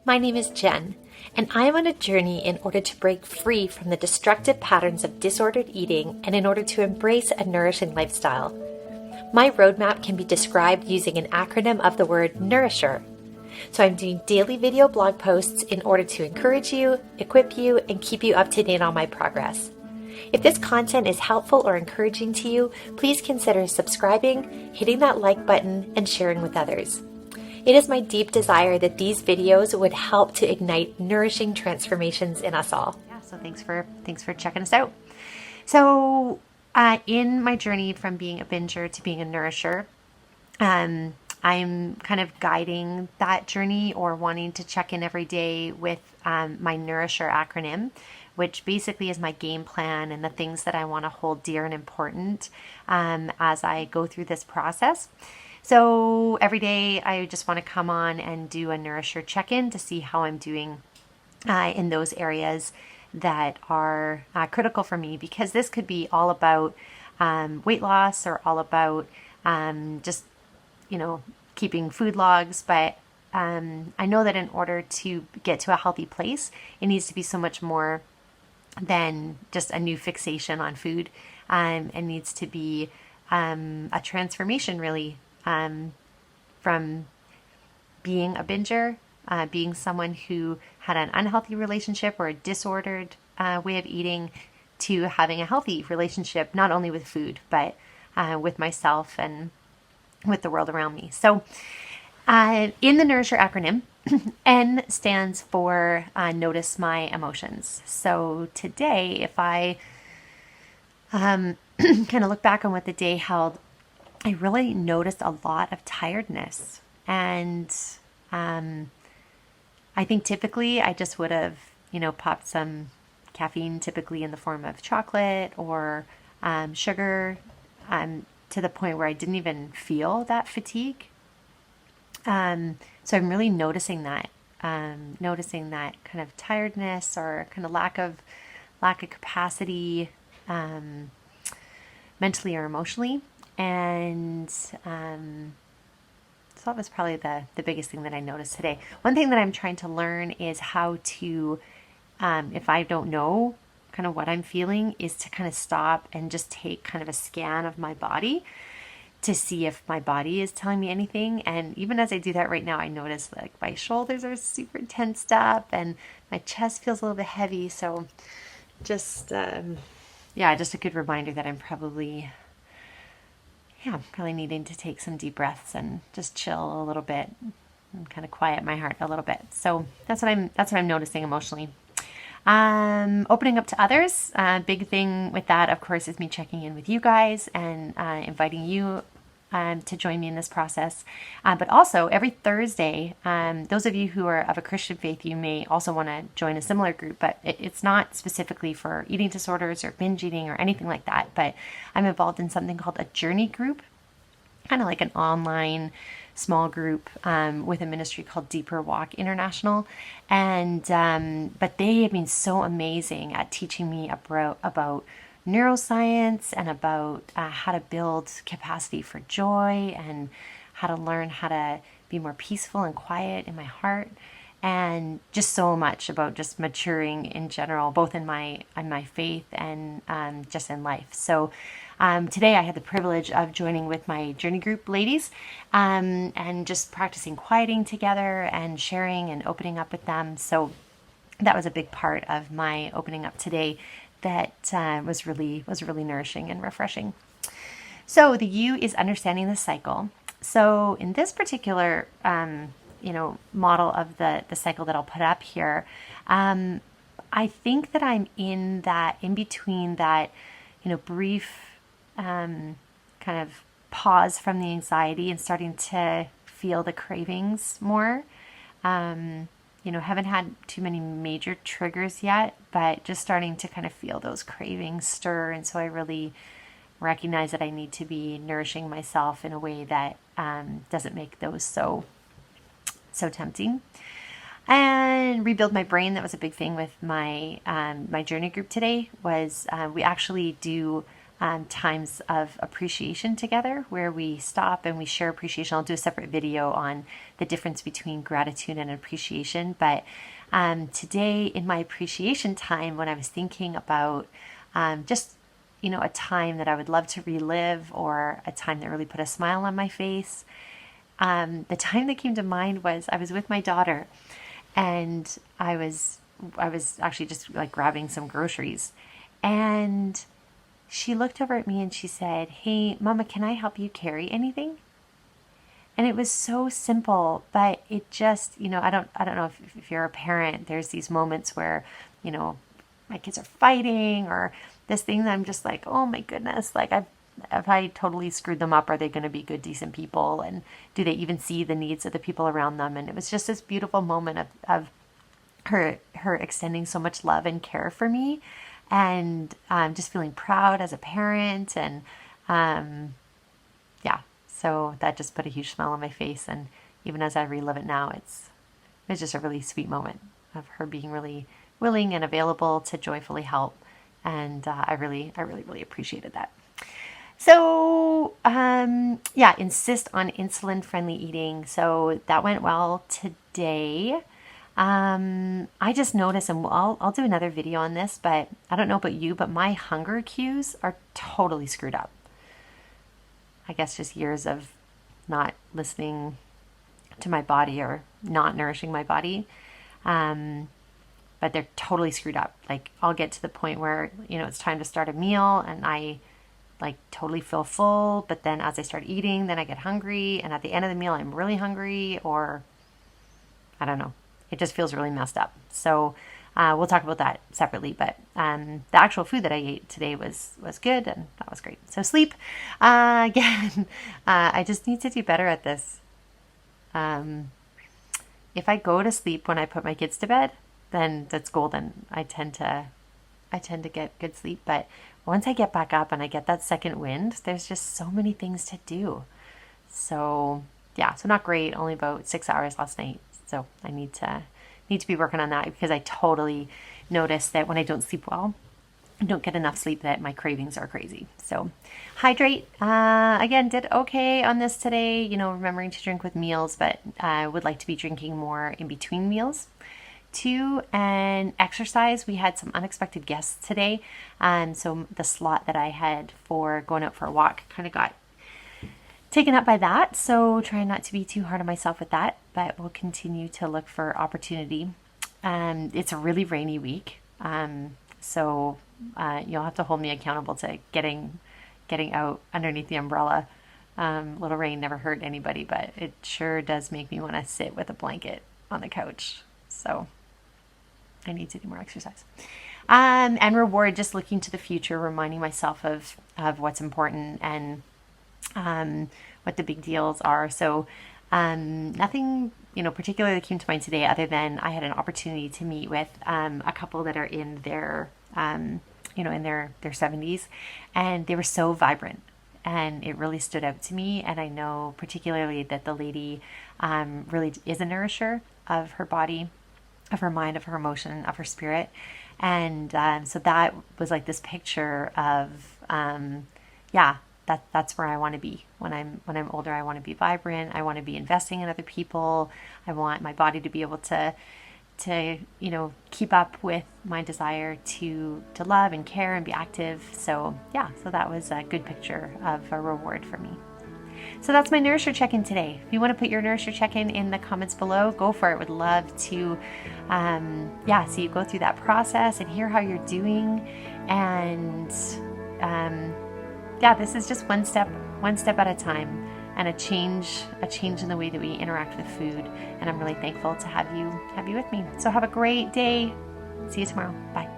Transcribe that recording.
My name is Jen, and I am on a journey in order to break free from the destructive patterns of disordered eating and in order to embrace a nourishing lifestyle. My roadmap can be described using an acronym of the word Nourisher. So I'm doing daily video blog posts in order to encourage you, equip you, and keep you up to date on my progress. If this content is helpful or encouraging to you, please consider subscribing, hitting that like button, and sharing with others. It is my deep desire that these videos would help to ignite nourishing transformations in us all. Yeah, so thanks for checking us out. So in my journey from being a binger to being a nourisher, I'm kind of guiding that journey or wanting to check in every day with my Nourisher acronym, which basically is my game plan and the things that I want to hold dear and important as I go through this process. So every day I just want to come on and do a Nourisher check-in to see how I'm doing in those areas that are critical for me, because this could be all about weight loss or all about just, keeping food logs. But I know that in order to get to a healthy place, it needs to be so much more than just a new fixation on food. It needs to be a transformation, really, from being a binger, being someone who had an unhealthy relationship or a disordered way of eating, to having a healthy relationship, not only with food, but with myself and with the world around me. So in the Nourisher acronym, N stands for notice my emotions. So today, if I kind of look back on what the day held, I really noticed a lot of tiredness. And I think typically I just would have, popped some caffeine, typically in the form of chocolate or sugar, to the point where I didn't even feel that fatigue. So I'm really noticing that kind of tiredness or kind of lack of capacity, mentally or emotionally. And so that was probably the biggest thing that I noticed today. One thing that I'm trying to learn is how to, if I don't know kind of what I'm feeling, is to kind of stop and just take kind of a scan of my body to see if my body is telling me anything. And even as I do that right now, I notice like my shoulders are super tensed up and my chest feels a little bit heavy. So just a good reminder that I'm probably needing to take some deep breaths and just chill a little bit and kind of quiet my heart a little bit. So that's what I'm noticing emotionally. Opening up to others. Big thing with that, of course, is me checking in with you guys and inviting you to join me in this process. But also every Thursday, those of you who are of a Christian faith, you may also want to join a similar group, but it's not specifically for eating disorders or binge eating or anything like that. But I'm involved in something called a journey group, kind of like an online small group with a ministry called Deeper Walk International. And but they have been so amazing at teaching me about neuroscience and about how to build capacity for joy and how to learn how to be more peaceful and quiet in my heart, and just so much about just maturing in general, both in my faith and just in life. So today I had the privilege of joining with my journey group ladies and just practicing quieting together and sharing and opening up with them. So that was a big part of my opening up today that was really nourishing and refreshing. So the U is understanding the cycle. So in this particular model of the cycle that I'll put up here, I think that I'm in between that brief kind of pause from the anxiety and starting to feel the cravings more. Haven't had too many major triggers yet, but just starting to kind of feel those cravings stir. And so I really recognize that I need to be nourishing myself in a way that doesn't make those so tempting. And rebuild my brain. That was a big thing with my my journey group today. Was we actually do times of appreciation together where we stop and we share appreciation. I'll do a separate video on the difference between gratitude and appreciation. But today in my appreciation time, when I was thinking about just, a time that I would love to relive or a time that really put a smile on my face, the time that came to mind was I was with my daughter and I was actually just like grabbing some groceries, and she looked over at me and she said, "Hey, Mama, can I help you carry anything?" And it was so simple, but it just, I don't know if you're a parent, there's these moments where, my kids are fighting or this thing that I'm just like, oh my goodness, like have I totally screwed them up? Are they going to be good, decent people? And do they even see the needs of the people around them? And it was just this beautiful moment of her extending so much love and care for me, and just feeling proud as a parent. And so that just put a huge smile on my face. And even as I relive it now, it's just a really sweet moment of her being really willing and available to joyfully help. And I really appreciated that. So, insist on insulin-friendly eating. So that went well today. I just noticed, and I'll do another video on this, but I don't know about you, but my hunger cues are totally screwed up. I guess just years of not listening to my body or not nourishing my body. But they're totally screwed up. Like I'll get to the point where, it's time to start a meal and I like totally feel full, but then as I start eating, then I get hungry, and at the end of the meal I'm really hungry, or I don't know. It just feels really messed up. So we'll talk about that separately, but the actual food that I ate today was good, and that was great. So sleep, again, I just need to do better at this. If I go to sleep when I put my kids to bed, then that's golden. I tend to get good sleep, but once I get back up and I get that second wind, there's just so many things to do. So so not great, only about 6 hours last night. So I need to be working on that, because I totally notice that when I don't sleep well, I don't get enough sleep, that my cravings are crazy. So hydrate, again, did okay on this today, remembering to drink with meals, but I would like to be drinking more in between meals. 2, and exercise. We had some unexpected guests today. So the slot that I had for going out for a walk kind of got taken up by that. So trying not to be too hard on myself with that, but we'll continue to look for opportunity. It's a really rainy week. So you'll have to hold me accountable to getting out underneath the umbrella. Little rain never hurt anybody, but it sure does make me want to sit with a blanket on the couch. So I need to do more exercise. And reward, just looking to the future, reminding myself of what's important and what the big deals are. So nothing, particularly came to mind today, other than I had an opportunity to meet with a couple that are in their, in their 70s, and they were so vibrant. And it really stood out to me. And I know particularly that the lady really is a nourisher of her body, of her mind, of her emotion, of her spirit. And so that was like this picture of, that's where I want to be when I'm older. I want to be vibrant. I want to be investing in other people. I want my body to be able to keep up with my desire to love and care and be active. So that was a good picture of a reward for me. So that's my Nourisher Check In today. If you want to put your Nourisher Check In the comments below, go for it. Would love to, see you go through that process and hear how you're doing. And this is just one step at a time, and a change in the way that we interact with food. And I'm really thankful to have you with me. So have a great day. See you tomorrow. Bye.